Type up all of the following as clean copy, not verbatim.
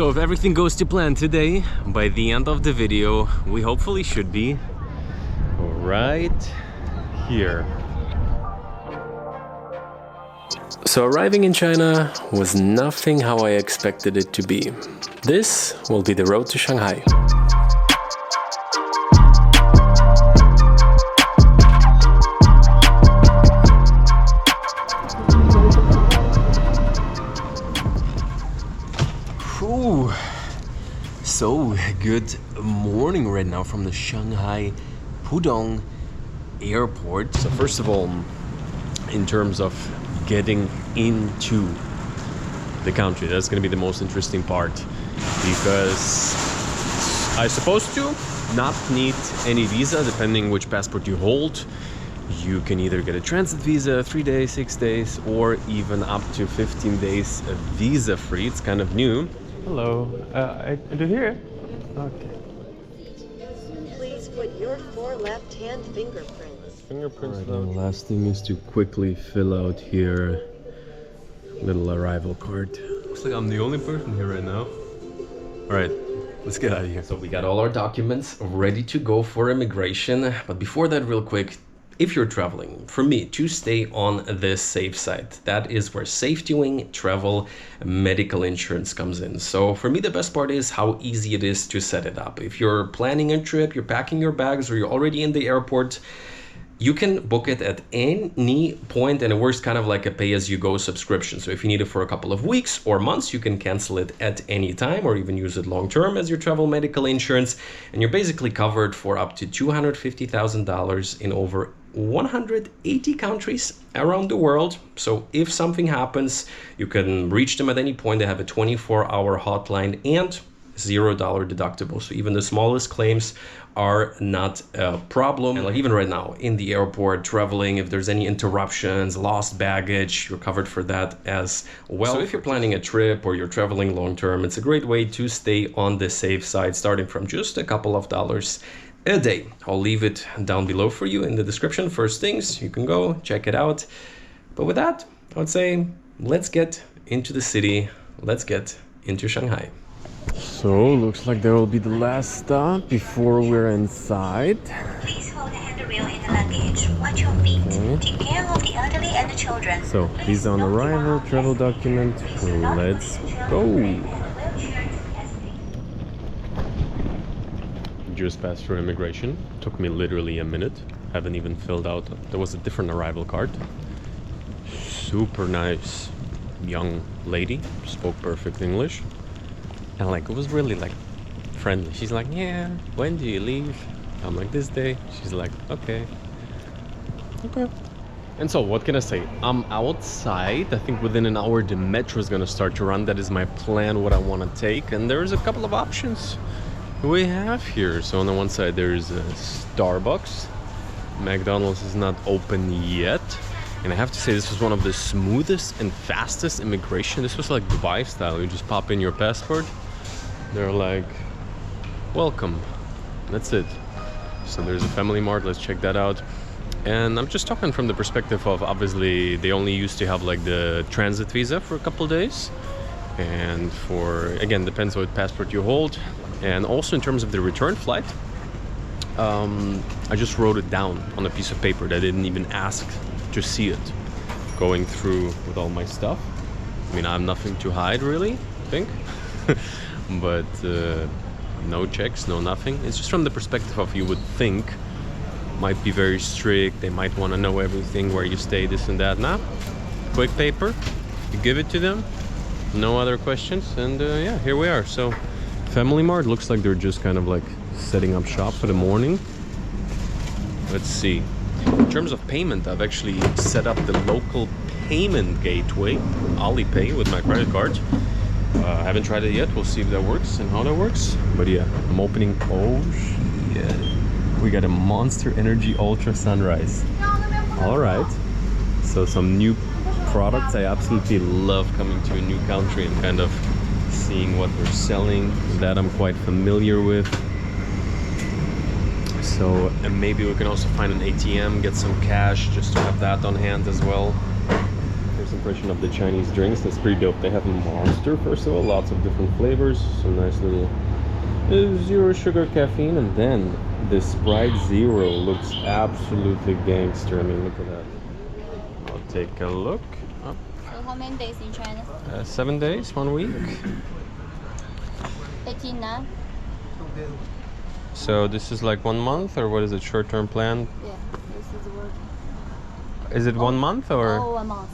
So if everything goes to plan today, by the end of the video, we hopefully should be right here. So arriving in China was nothing how I expected it to be. This will be the road to Shanghai. Ooh, so good morning right now from the Shanghai Pudong Airport. So first of all, in terms of getting into the country, that's going to be the most interesting part, because I'm supposed to not need any visa depending which passport you hold. You can either get a transit visa, 3 days, 6 days, or even up to 15 days visa free. It's kind of new. Hello, I do hear. Okay. Please put your 4 left-hand fingerprints. Right, the last thing is to quickly fill out here little arrival card. Looks like I'm the only person here right now. All right, let's get out of here. So we got all our documents ready to go for immigration, but before that, real quick, if you're traveling, for me, to stay on the safe side, that is where Safety Wing Travel Medical Insurance comes in. So for me, the best part is how easy it is to set it up. If you're planning a trip, you're packing your bags, or you're already in the airport, you can book it at any point, and it works kind of like a pay-as-you-go subscription. So if you need it for a couple of weeks or months, you can cancel it at any time, or even use it long-term as your travel medical insurance. And you're basically covered for up to $250,000 in over 180 countries around the world. So if something happens, you can reach them at any point. They have a 24-hour hotline and $0 deductible. So even the smallest claims are not a problem. And like even right now in the airport traveling, if there's any interruptions, lost baggage, you're covered for that as well. So if you're planning a trip or you're traveling long term, it's a great way to stay on the safe side, starting from just a couple of dollars a day. I'll leave it down below for you in the description. First things, you can go check it out. But with that, I would say let's get into the city. Let's get into Shanghai. So looks like there will be the last stop before we're inside. Please hold the handrail in the luggage. Watch your feet. Take care of the elderly and the children. So visa on arrival, travel document. Let's go. Just passed through immigration. Took me literally a minute. Haven't even filled out. There was a different arrival card. Super nice young lady. Spoke perfect English. And like, it was really like friendly. She's like, yeah, when do you leave? I'm like, this day. She's like, okay. And so what can I say? I'm outside. I think within an hour the metro is gonna start to run. That is my plan, what I want to take. And there's a couple of options we have here. So on the one side there's a Starbucks. McDonald's is not open yet. And I have to say, this was one of the smoothest and fastest immigration. This was like Dubai style. You just pop in your passport. They're like, welcome. That's it. So there's a Family Mart. Let's check that out. And I'm just talking from the perspective of, obviously, they only used to have like the transit visa for a couple of days. And for, again, depends what passport you hold. And also in terms of the return flight, I just wrote it down on a piece of paper. That I didn't even ask to see it. Going through with all my stuff. I mean, I have nothing to hide really, I think. But no checks, no nothing. It's just from the perspective of, you would think, might be very strict. They might want to know everything, where you stay, this and that. Nah, quick paper, you give it to them, no other questions, and yeah, here we are. So Family Mart looks like they're just kind of like setting up shop for the morning. Let's see. In terms of payment, I've actually set up the local payment gateway, Alipay, with my credit card. I haven't tried it yet. We'll see if that works and how that works. But yeah, I'm opening. Oh shit. We got a Monster Energy Ultra Sunrise. All right. So some new products. I absolutely love coming to a new country and kind of seeing what they're selling. That I'm quite familiar with. So, and maybe we can also find an ATM, get some cash just to have that on hand as well. There's an impression of the Chinese drinks. That's pretty dope. They have a Monster, first of all, lots of different flavors, some nice little zero sugar caffeine, and then the Sprite Zero looks absolutely gangster. I mean, look at that. I'll take a look. Oh. So how many days in China? 7 days, 1 week. 18 now? So this is like 1 month, or what is it, short-term plan? Yeah, this is working. Is it 1 month, or? Oh, a month.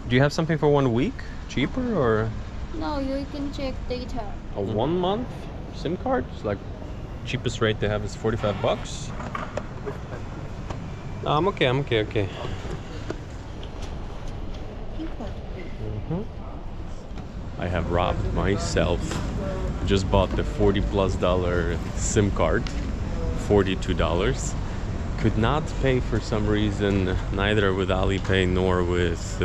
Do you have something for 1 week? Cheaper, or? No, you can check data. A 1 month SIM card? It's like cheapest rate they have is $45. No, I'm okay. I have robbed myself. Just bought the $40+ SIM card, $42. Could not pay for some reason, neither with Alipay nor with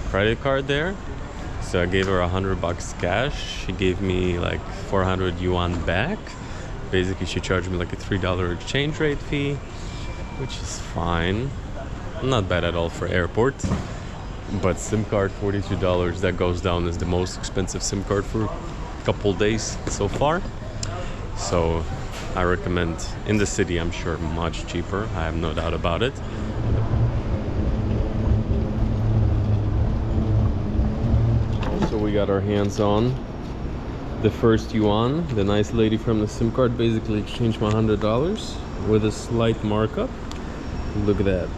credit card there. So I gave her $100 cash. She gave me like 400 yuan back. Basically, she charged me like a $3 exchange rate fee, which is fine. Not bad at all for airport. But SIM card, $42, that goes down as the most expensive SIM card for a couple days so far. So I recommend in the city, I'm sure much cheaper. I have no doubt about it. So we got our hands on the first yuan. The nice lady from the SIM card basically exchanged my $100 with a slight markup. Look at that.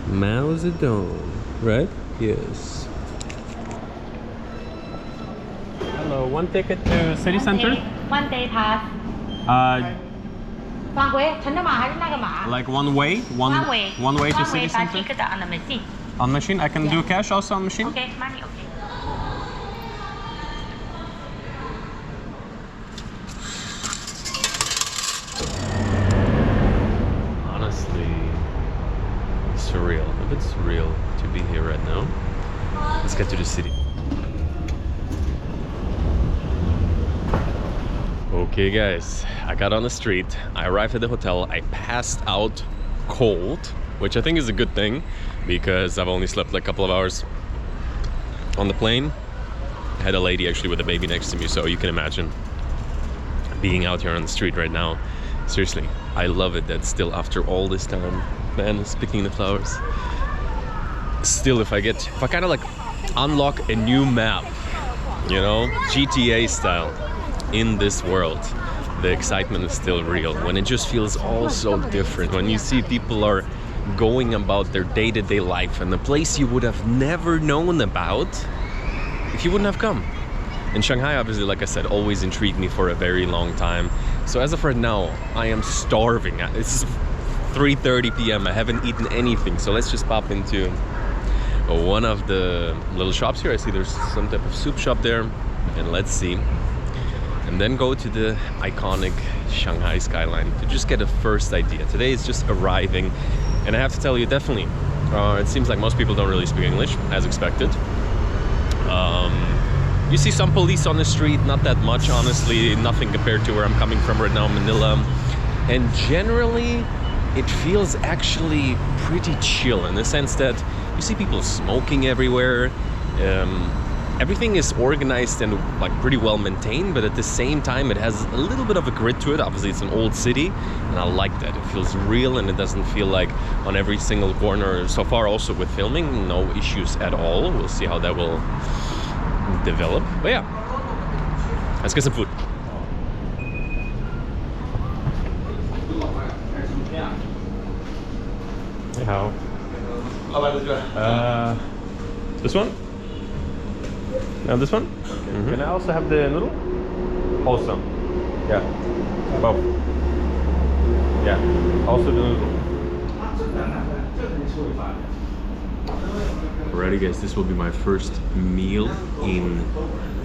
Mao Zedong, right? Yes. Hello, one ticket to city center? One day pass. Like one way? One way to city center? On the machine. On machine? I can do cash also on machine? Okay, money, okay. Honestly, surreal. A bit surreal to be here right now. Let's get to the city. Okay guys, I got on the street, I arrived at the hotel, I passed out cold, which I think is a good thing because I've only slept like a couple of hours on the plane. I had a lady actually with a baby next to me, so you can imagine being out here on the street right now. Seriously, I love it that still after all this time, man, speaking the flowers, still if I kind of like unlock a new map, you know, GTA style, in this world, the excitement is still real. When it just feels all so different, when you see people are going about their day-to-day life and the place you would have never known about if you wouldn't have come. And Shanghai, obviously, like I said, always intrigued me for a very long time. So as of right now, I am starving. It's 3:30 p.m. I haven't eaten anything, so let's just pop into one of the little shops here. I see there's some type of soup shop there, and let's see. And then go to the iconic Shanghai skyline to just get a first idea. Today is just arriving, and I have to tell you, definitely, it seems like most people don't really speak English, as expected. You see some police on the street, not that much, honestly, nothing compared to where I'm coming from right now, Manila. And generally, it feels actually pretty chill in the sense that you see people smoking everywhere. Everything is organized and like pretty well maintained, but at the same time it has a little bit of a grit to it. Obviously it's an old city, and I like that. It feels real and it doesn't feel like on every single corner. So far also with filming, no issues at all. We'll see how that will develop. But yeah, let's get some food. Hey, how? This one? Now this one? Mm-hmm. Can I also have the noodle? Also. Yeah. Both. Yeah. Also the noodle. Alrighty guys, this will be my first meal in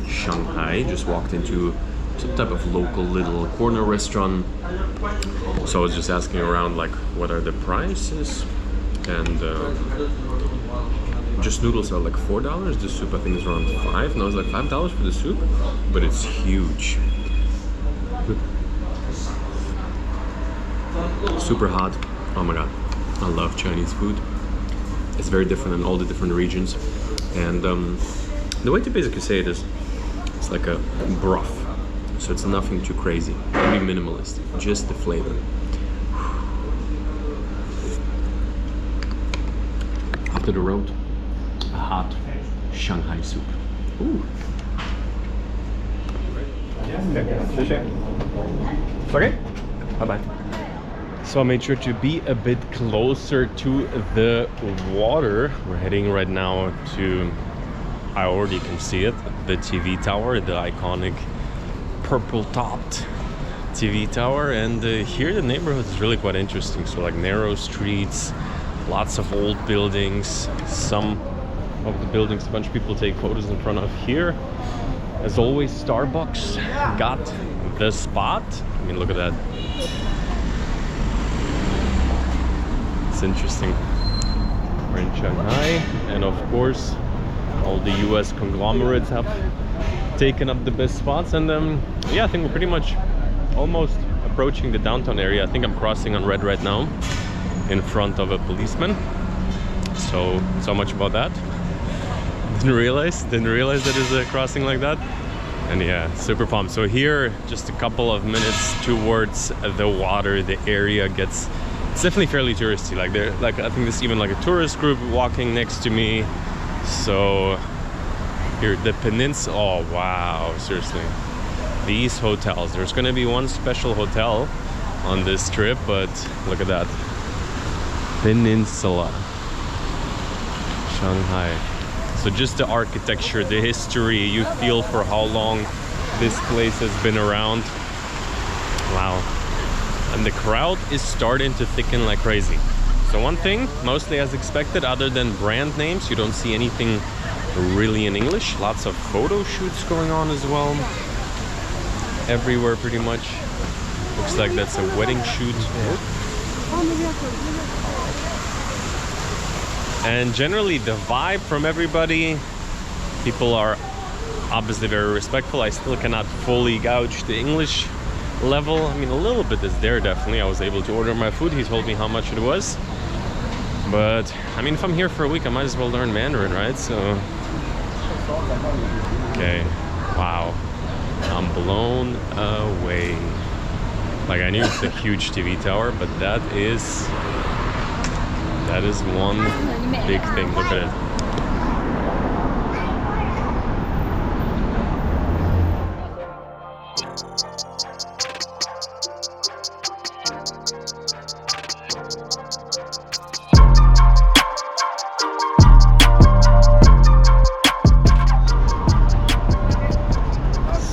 Shanghai. Just walked into some type of local little corner restaurant. So I was just asking around like what are the prices, and just noodles are like $4. The soup I think is around $5. And I was like $5 for the soup, but it's huge. Super hot. Oh my god, I love Chinese food. It's very different in all the different regions. And the way to basically say it is, it's like a broth. So it's nothing too crazy, very minimalist, just the flavor. After the road, a hot Shanghai soup. Ooh. Okay. Bye-bye. So I made sure to be a bit closer to the water. We're heading right now to, I already can see it, the TV tower, the iconic purple topped TV tower. And here the neighborhood is really quite interesting. So like narrow streets, lots of old buildings, some of the buildings a bunch of people take photos in front of. Here, as always, Starbucks got the spot. I mean, look at that. It's interesting. We're in Shanghai, and of course all the US conglomerates have taken up the best spots. And yeah, I think we're pretty much almost approaching the downtown area. I think I'm crossing on red right now in front of a policeman. So much about that. Didn't realize that is a crossing like that. And yeah, super pumped. So here, just a couple of minutes towards the water, the area gets, it's definitely fairly touristy. Like there, like I think there's even like a tourist group walking next to me. So here, the peninsula, oh wow, seriously. These hotels, there's gonna be one special hotel on this trip, but look at that. Peninsula, Shanghai. So just the architecture, the history, you feel for how long this place has been around. Wow. And the crowd is starting to thicken like crazy. So one thing, mostly as expected, other than brand names, you don't see anything really in English. Lots of photo shoots going on as well. Everywhere pretty much. Looks like that's a wedding shoot. And generally the vibe from everybody, people are obviously very respectful. I still cannot fully gauge the English level. I mean, a little bit is there, definitely. I was able to order my food. He told me how much it was. But I mean, if I'm here for a week, I might as well learn Mandarin, right? So, okay, wow, I'm blown away. Like, I knew it's a huge TV tower, but that is one big thing. Look at it.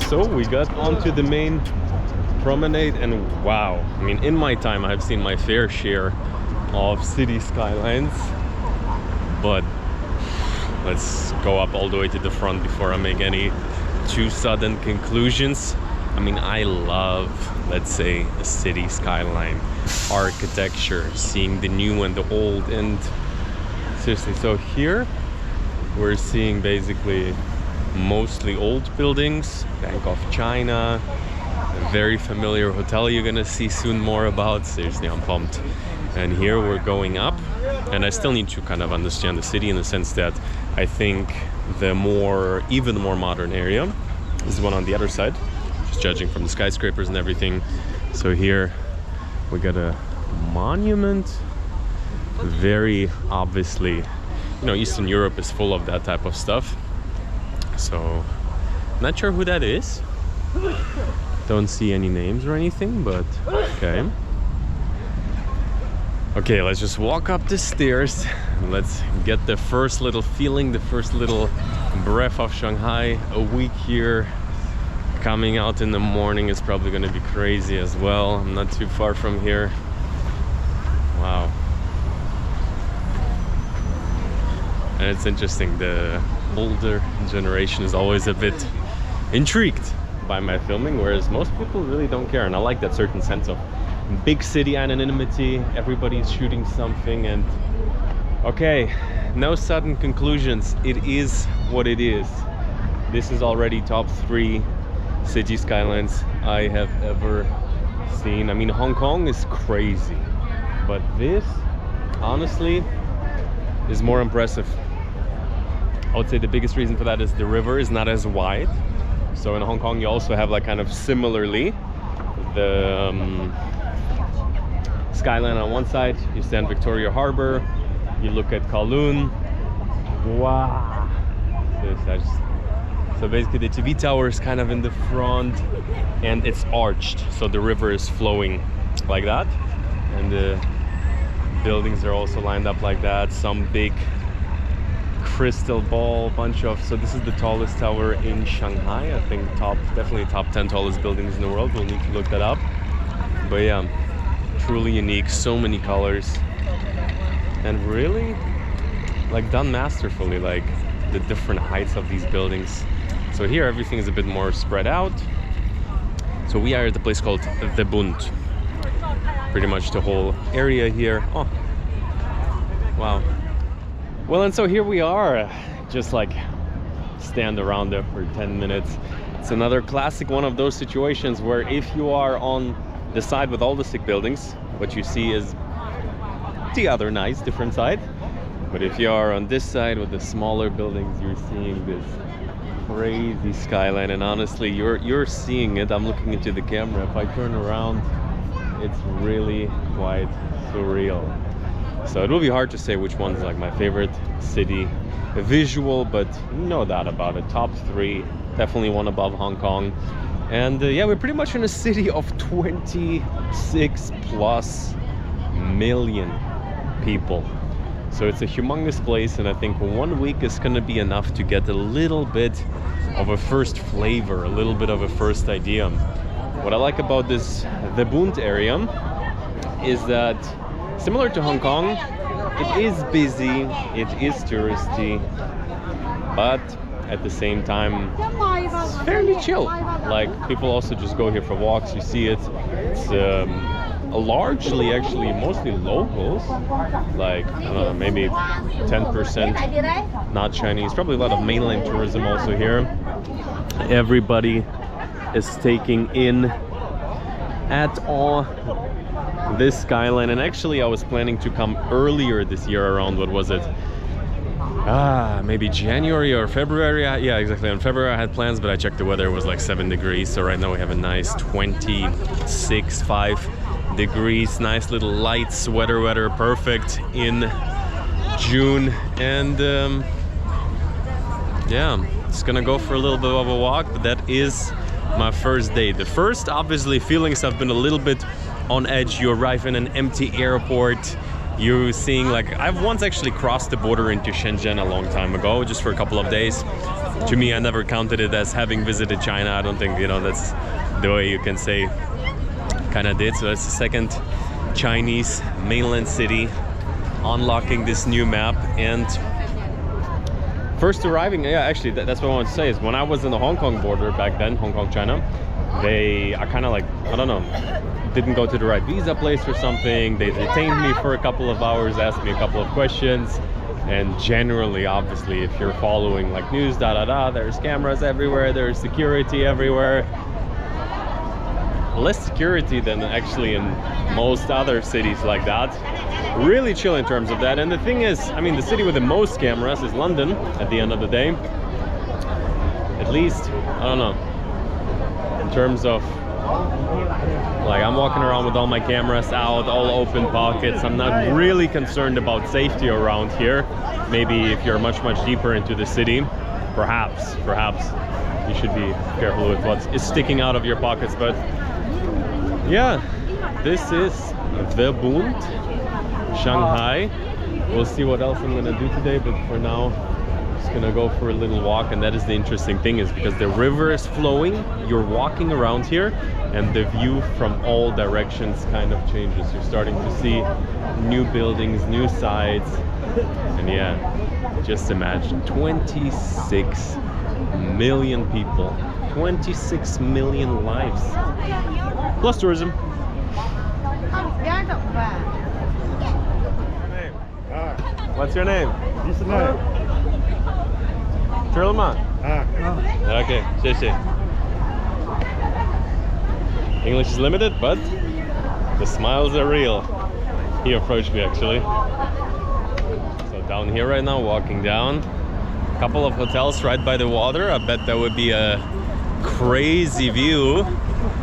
So we got onto the main promenade, and wow, I mean, in my time I've seen my fair share of city skylines, but let's go up all the way to the front before I make any too sudden conclusions. I mean, I love, let's say, a city skyline, architecture, seeing the new and the old, and seriously, so here we're seeing basically mostly old buildings, Bank of China, a very familiar hotel you're gonna see soon more about. Seriously, I'm pumped. And here we're going up, and I still need to kind of understand the city in the sense that I think the even more modern area is the one on the other side, just judging from the skyscrapers and everything. So here we got a monument, very obviously, you know, Eastern Europe is full of that type of stuff. So not sure who that is, don't see any names or anything, but okay. Okay, let's just walk up the stairs. Let's get the first little feeling, the first little breath of Shanghai. A week here, coming out in the morning is probably going to be crazy as well. I'm not too far from here. Wow. And it's interesting, the older generation is always a bit intrigued by my filming, whereas most people really don't care. And I like that certain sense of big city anonymity. Everybody's shooting something, and okay, no sudden conclusions. It is what it is. This is already top 3 city skylines I have ever seen. I mean, Hong Kong is crazy, but this, honestly, is more impressive. I would say the biggest reason for that is the river is not as wide. So in Hong Kong you also have like kind of similarly the skyline on one side, you stand Victoria Harbor, you look at Kowloon. Wow. So basically the TV tower is kind of in the front and it's arched, so the river is flowing like that, and the buildings are also lined up like that. Some big crystal ball, bunch of, so this is the tallest tower in Shanghai, I think definitely top 10 tallest buildings in the world. We'll need to look that up, but yeah, truly unique, so many colors, and really like done masterfully, like the different heights of these buildings. So here everything is a bit more spread out. So we are at the place called the Bund, pretty much the whole area here. Oh wow. Well, and so here we are, just like stand around there for 10 minutes. It's another classic one of those situations where if you are on the side with all the stick buildings, what you see is the other nice different side. But if you are on this side with the smaller buildings, you're seeing this crazy skyline, and honestly you're seeing it. I'm looking into the camera. If I turn around, it's really quite surreal. So it will be hard to say which one's like my favorite city visual, but no doubt about it, top 3, definitely one above Hong Kong. And yeah, we're pretty much in a city of 26 plus million people. So it's a humongous place, and I think 1 week is gonna be enough to get a little bit of a first flavor, a little bit of a first idea. What I like about the Bund area is that, similar to Hong Kong, it is busy, it is touristy, but at the same time it's fairly chill. Like, people also just go here for walks. You see it. It's largely actually mostly locals, like I don't know, maybe 10% not Chinese. Probably a lot of mainland tourism also here. Everybody is taking in at all this skyline, and actually I was planning to come earlier this year, around, what was it, maybe January or February. Yeah, exactly, in February I had plans, but I checked the weather, it was like 7 degrees. So right now we have a nice 26-5 degrees, nice little light sweater weather, perfect in June. And yeah, it's gonna go for a little bit of a walk, but that is my first day. The first, obviously, feelings have been a little bit on edge. You arrive in an empty airport, you're seeing, like, I've once actually crossed the border into Shenzhen a long time ago, just for a couple of days. To me, I never counted it as having visited China. I don't think, you know, that's the way you can say kind of did. So that's the second Chinese mainland city unlocking this new map. And first arriving, yeah, actually that's what I want to say, is when I was in the Hong Kong border back then, Hong Kong, China, I kind of, like, I don't know, didn't go to the right visa place or something. They detained me for a couple of hours, asked me a couple of questions. And generally, obviously, if you're following like news, there's cameras everywhere, there's security everywhere. Less security than actually in most other cities like that. Really chill in terms of that. And the thing is, I mean, the city with the most cameras is London at the end of the day. At least, I don't know, in terms of, like, I'm walking around with all my cameras out, all open pockets. I'm not really concerned about safety around here. Maybe if you're much deeper into the city, perhaps you should be careful with what is sticking out of your pockets. But yeah, this is the Bund, Shanghai. We'll see what else I'm gonna do today, but for now, just gonna go for a little walk. And that is the interesting thing, is because the river is flowing, you're walking around here, and the view from all directions kind of changes. You're starting to see new buildings, new sides, and yeah, just imagine 26 million people, 26 million lives, plus tourism. What's your name? Trilma. Okay, 谢谢. English is limited, but the smiles are real. He approached me actually. So down here right now, walking down. A couple of hotels right by the water. I bet that would be a crazy view.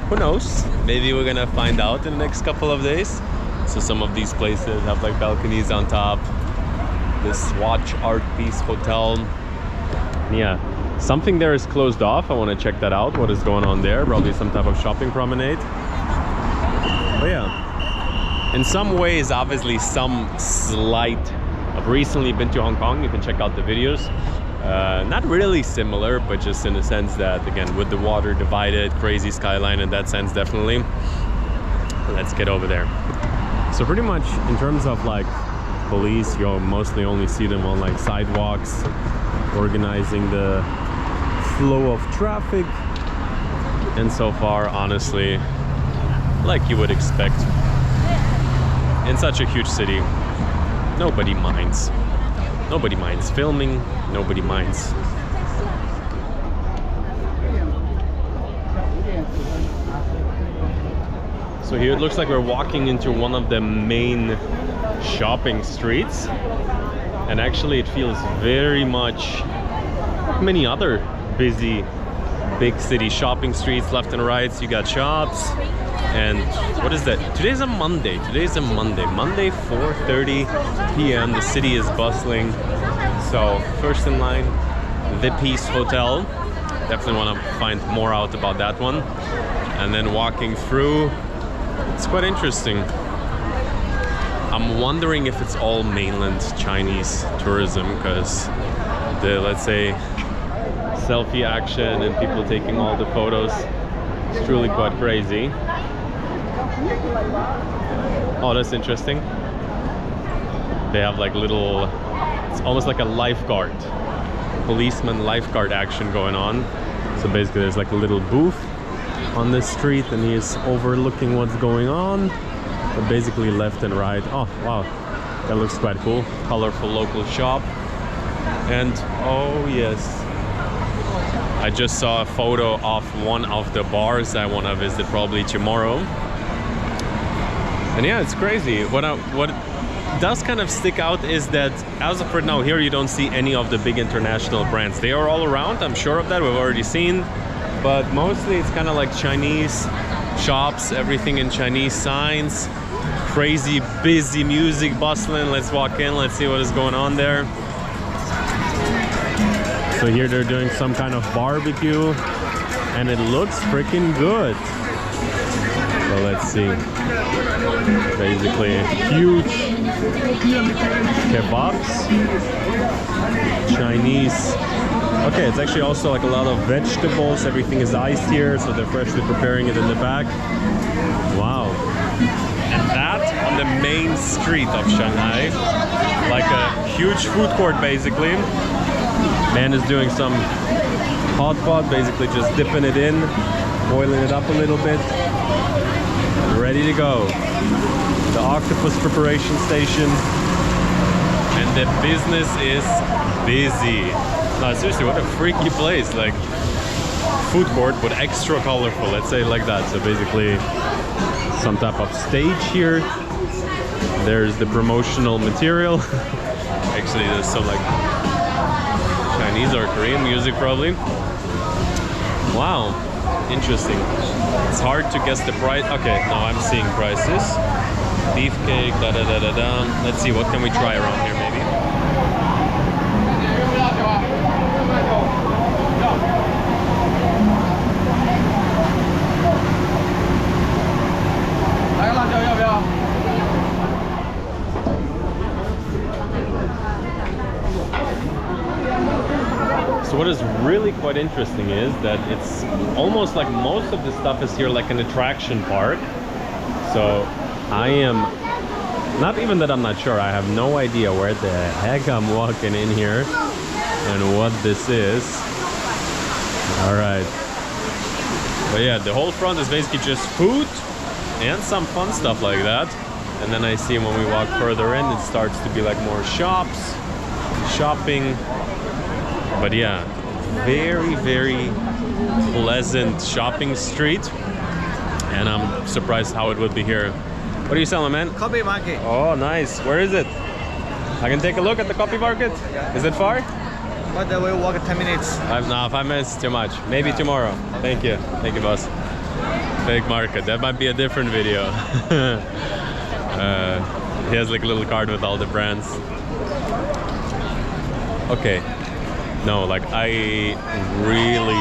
Who knows? Maybe we're gonna find out in the next couple of days. So some of these places have like balconies on top. This Watch Art Piece Hotel. Yeah, something there is closed off. I want to check that out. What is going on there? Probably some type of shopping promenade. But yeah, in some ways, obviously some slight. I've recently been to Hong Kong. You can check out the videos. Not really similar, but just in the sense that, again, with the water divided, crazy skyline in that sense, definitely. Let's get over there. So pretty much in terms of like police, you'll mostly only see them on like sidewalks, organizing the flow of traffic. And so far, honestly, like you would expect, in such a huge city, nobody minds. Nobody minds filming, nobody minds. So here it looks like we're walking into one of the main shopping streets. And actually it feels very much like many other busy big city shopping streets left and right. So you got shops. And what is that? Today's a Monday. Monday, 4:30 p.m. The city is bustling. So first in line, The Peace Hotel. Definitely want to find more out about that one. And then walking through, it's quite interesting. I'm wondering if it's all mainland Chinese tourism, because the, let's say, selfie action and people taking all the photos, it's truly quite crazy. Oh, that's interesting. They have like little, it's almost like a lifeguard, policeman lifeguard action going on. So basically there's like a little booth on this street and he is overlooking what's going on, but basically left and right. Oh wow, that looks quite cool. Colorful local shop. And oh yes, I just saw a photo of one of the bars I want to visit probably tomorrow. And yeah, it's crazy. What does kind of stick out is that as of right now here you don't see any of the big international brands. They are all around, I'm sure of that, we've already seen, but mostly it's kind of like Chinese shops, everything in Chinese signs, crazy busy music bustling. Let's walk in, let's see what is going on there. So here they're doing some kind of barbecue and it looks freaking good. So let's see. Basically huge kebabs, Chinese. Okay, it's actually also like a lot of vegetables. Everything is iced here, so they're freshly preparing it in the back. Wow. And that on the main street of Shanghai, like a huge food court basically. Man is doing some hot pot, basically just dipping it in, boiling it up a little bit. Ready to go. The octopus preparation station. And the business is busy. No, seriously, what a freaky place. Like, food court, but extra colorful, let's say it like that. So basically, some type of stage here. There's the promotional material. Actually, there's some like Chinese or Korean music probably. Wow, interesting. It's hard to guess the price. Okay, now I'm seeing prices. Beefcake, da da da da da. Let's see, what can we try around here maybe? So what is really quite interesting is that it's almost like most of the stuff is here like an attraction park. So I am, not even that I'm not sure, I have no idea where the heck I'm walking in here and what this is. Alright. But yeah, the whole front is basically just food and some fun stuff like that. And then I see when we walk further in, it starts to be like more shops, shopping. But yeah, very, very pleasant shopping street. And I'm surprised how it would be here. What are you selling, man? Coffee market. Oh, nice. Where is it? I can take a look at the coffee market. Is it far? But we walk 10 minutes. No, 5 minutes is too much. Maybe tomorrow. Thank you, boss. Fake market. That might be a different video. He has like a little card with all the brands. Okay. No, like I really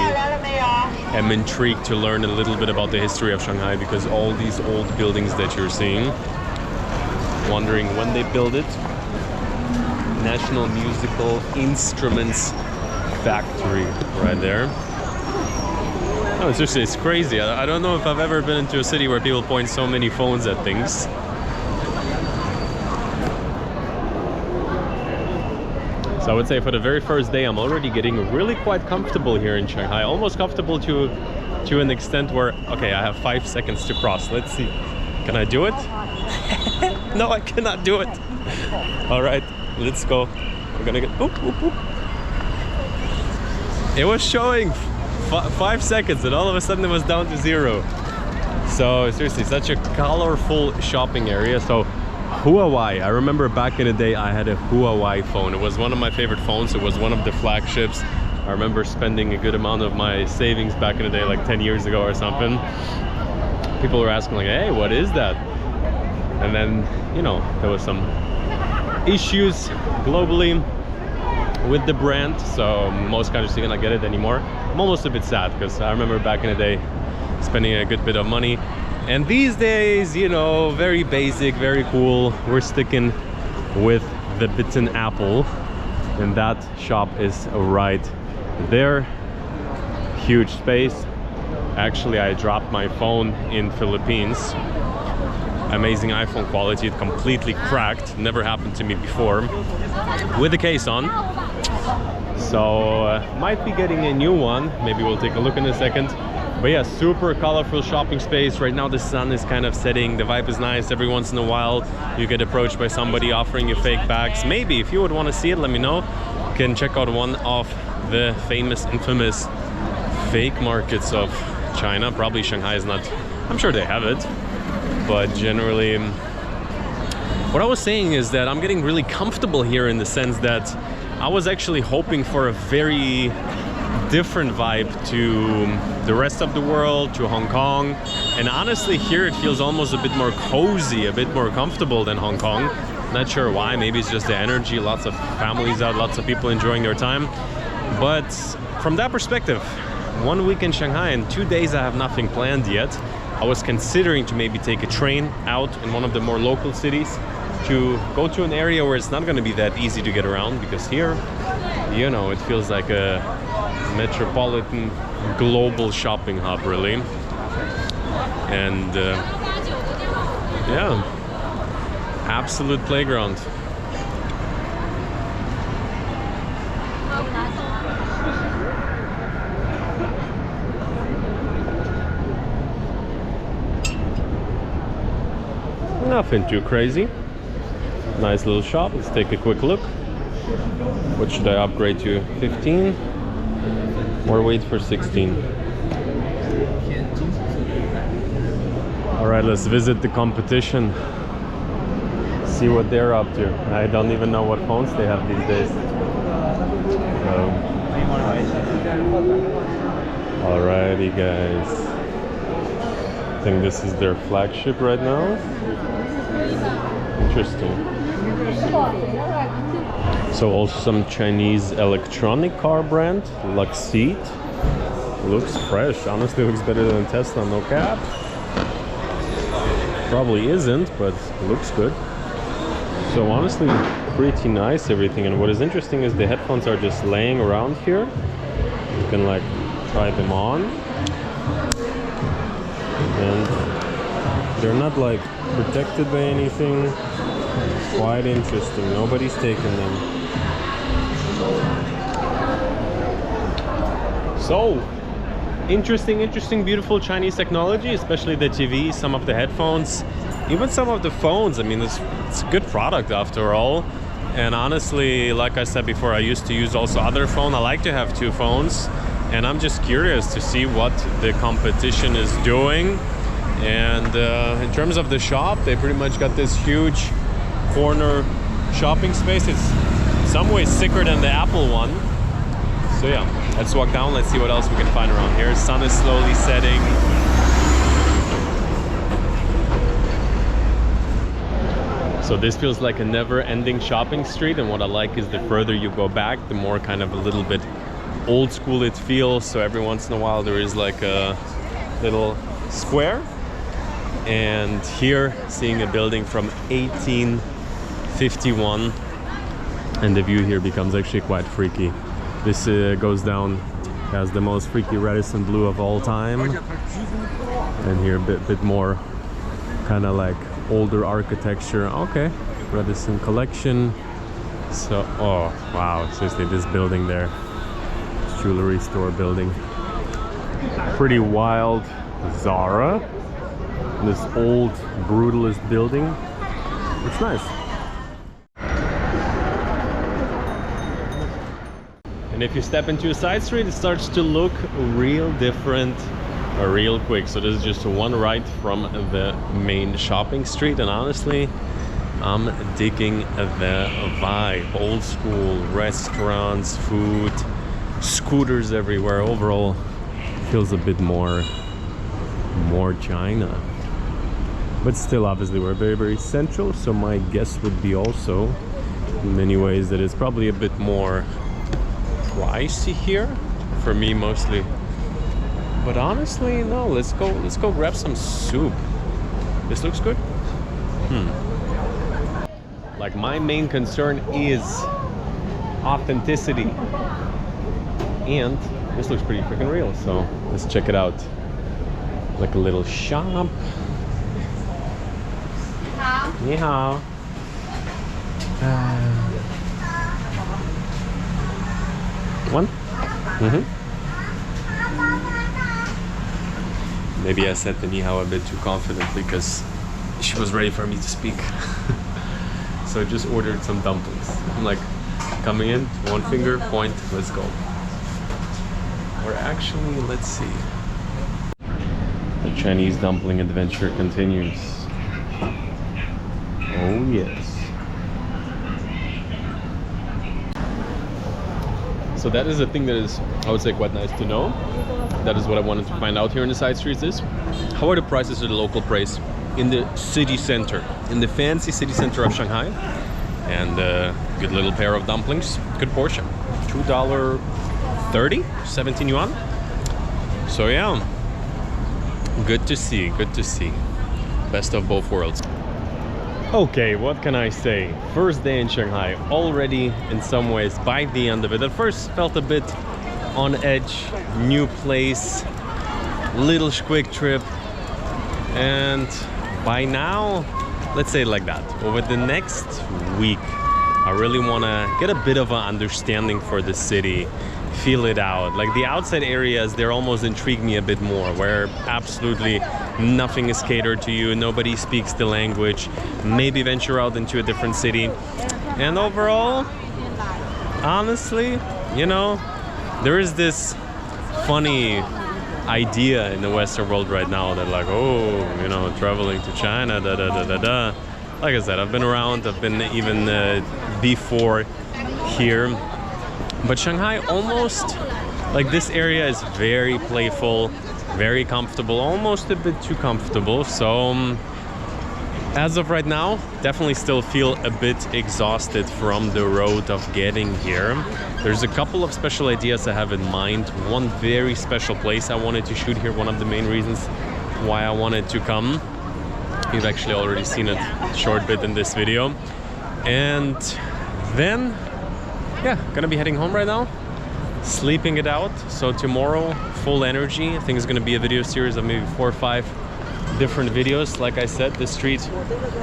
am intrigued to learn a little bit about the history of Shanghai, because all these old buildings that you're seeing, wondering when they built it. National Musical Instruments Factory right there. No, it's just, it's crazy. I don't know if I've ever been into a city where people point so many phones at things. So I would say for the very first day, I'm already getting really quite comfortable here in Shanghai. Almost comfortable to an extent where, okay, I have 5 seconds to cross. Let's see. Can I do it? No, I cannot do it. All right, let's go. We're gonna get, oop, oop, oop. It was showing 5 seconds and all of a sudden it was down to 0. So seriously, such a colorful shopping area. So Huawei, I remember back in the day I had a Huawei phone. It was one of my favorite phones. It was one of the flagships. I remember spending a good amount of my savings back in the day, like 10 years ago or something. People were asking like, hey, what is that? And then, you know, there was some issues globally with the brand, so most countries cannot get it anymore. I'm almost a bit sad because I remember back in the day spending a good bit of money. And these days, you know, very basic, very cool. We're sticking with the bitten apple, and that shop is right there. Huge space. Actually, I dropped my phone in Philippines. Amazing iPhone quality. It completely cracked. Never happened to me before. With the case on. So might be getting a new one. Maybe we'll take a look in a second. But yeah, super colorful shopping space. Right now the sun is kind of setting. The vibe is nice. Every once in a while you get approached by somebody offering you fake bags. Maybe if you would want to see it, let me know. You can check out one of the famous, infamous fake markets of China. Probably Shanghai is not, I'm sure they have it, but generally what I was saying is that I'm getting really comfortable here in the sense that I was actually hoping for a very different vibe to the rest of the world, to Hong Kong, and honestly here it feels almost a bit more cozy, a bit more comfortable than Hong Kong. Not sure why, maybe it's just the energy, lots of families out, lots of people enjoying their time. But from that perspective, 1 week in Shanghai and 2 days I have nothing planned yet. I was considering to maybe take a train out in one of the more local cities to go to an area where it's not going to be that easy to get around, because here, you know, it feels like a metropolitan global shopping hub really. And yeah, absolute playground. Nothing too crazy. Nice little shop. Let's take a quick look. What should I upgrade to? 15 or wait for 16? All right, let's visit the competition. See what they're up to. I don't even know what phones they have these days. So. Alrighty, guys. I think this is their flagship right now. Interesting. So also some Chinese electronic car brand, Luxeed. Looks fresh. Honestly, looks better than a Tesla, no cap. Probably isn't, but looks good. So honestly, pretty nice everything. And what is interesting is the headphones are just laying around here. You can like try them on. And they're not like protected by anything. Quite interesting. Nobody's taken them. So interesting, beautiful Chinese technology, especially the TV, some of the headphones, even some of the phones. I mean, it's a good product after all. And honestly, like I said before, I used to use also other phone. I like to have 2 phones, and I'm just curious to see what the competition is doing. And in terms of the shop, they pretty much got this huge corner shopping space. It's in some ways sicker than the Apple one. So yeah, let's walk down. Let's see what else we can find around here. Sun is slowly setting. So this feels like a never-ending shopping street, and what I like is the further you go back, the more kind of a little bit old school it feels. So every once in a while there is like a little square, and here seeing a building from 1851, and the view here becomes actually quite freaky. This goes down as the most freaky Radisson blue of all time, and here a bit more kind of like older architecture. Okay, Radisson collection. So, oh wow, seriously, this building there, jewelry store building, pretty wild. Zara, this old brutalist building. It's nice. And if you step into a side street, it starts to look real different real quick. So this is just one right from the main shopping street, and honestly, I'm digging the vibe. Old school restaurants, food, scooters everywhere. Overall, feels a bit more China. But still, obviously, we're very, very central. So my guess would be also, in many ways, that it's probably a bit more pricey here for me mostly. But honestly, no, let's go grab some soup. This looks good. Like, my main concern is authenticity, and this looks pretty freaking real, so let's check it out. Like a little shop. Ni hao. One? Maybe I said the ni hao a bit too confidently because she was ready for me to speak. So I just ordered some dumplings. I'm like, coming in, one finger, point, let's go. Or actually, let's see. The Chinese dumpling adventure continues. Oh yes. So that is a thing that is, I would say, quite nice to know. That is what I wanted to find out here in the side streets is, how are the prices of the local place in the city center, in the fancy city center of Shanghai? And good little pair of dumplings, good portion. $2.30, 17 yuan. So yeah, good to see, good to see. Best of both worlds. Okay, what can I say? First day in Shanghai, already in some ways by the end of it. At first felt a bit on edge, new place, little quick trip, and by now, let's say it like that, over the next week, I really want to get a bit of an understanding for the city, feel it out. Like the outside areas, they're almost intrigue me a bit more, where absolutely nothing is catered to you, nobody speaks the language, maybe venture out into a different city. And overall, honestly, you know, there is this funny idea in the Western world right now that like, oh, you know, traveling to China, da da da da da. Like I said, I've been around, I've been even before here. But Shanghai almost, like this area is very playful, very comfortable, almost a bit too comfortable. So as of right now, definitely still feel a bit exhausted from the road of getting here. There's a couple of special ideas I have in mind. One very special place I wanted to shoot here, one of the main reasons why I wanted to come. You've actually already seen it a short bit in this video. And then, yeah, gonna be heading home right now, sleeping it out. So tomorrow, full energy. I think it's gonna be a video series of maybe 4 or 5 different videos. Like I said, the street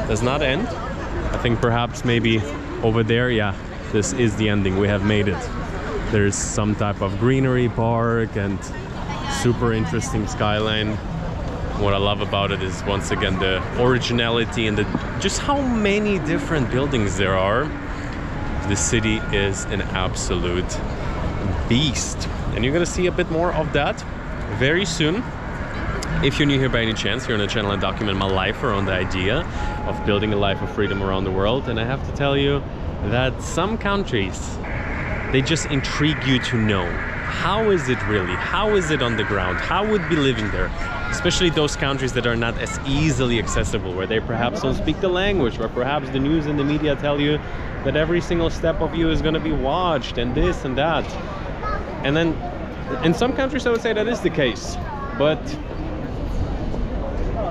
does not end. I think perhaps maybe over there, yeah, this is the ending. We have made it. There's some type of greenery park and super interesting skyline. What I love about it is, once again, the originality and just how many different buildings there are. The city is an absolute beast. And you're gonna see a bit more of that very soon. If you're new here by any chance, you're on a channel I document my life around the idea of building a life of freedom around the world. And I have to tell you, that some countries, they just intrigue you to know. How is it really? How is it on the ground? How would be living there? Especially those countries that are not as easily accessible, where they perhaps don't speak the language, where perhaps the news and the media tell you that every single step of you is going to be watched and this and that. And then in some countries I would say that is the case. But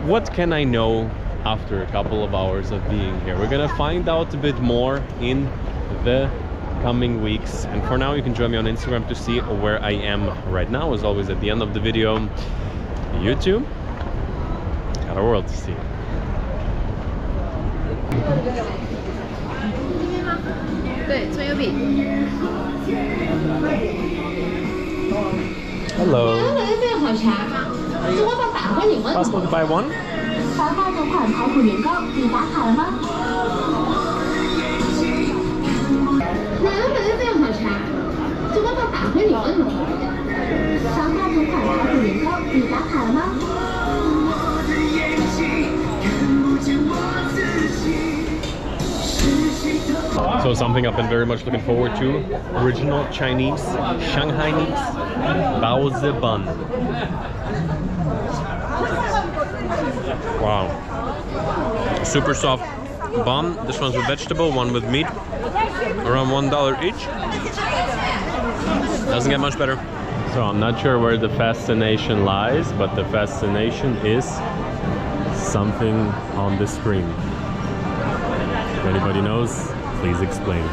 what can I know after a couple of hours of being here? We're going to find out a bit more in the coming weeks, and for now you can join me on Instagram to see where I am right now. As always, at the end of the video, YouTube, got a world to see. Hello. Possible to buy one? So something I've been very much looking forward to. Original Chinese, Shanghainese, Bund. Wow. Super soft bun. This one's with vegetable, one with meat. Around $1 each. Doesn't get much better. So I'm not sure where the fascination lies, but the fascination is something on the screen. If anybody knows, please explain.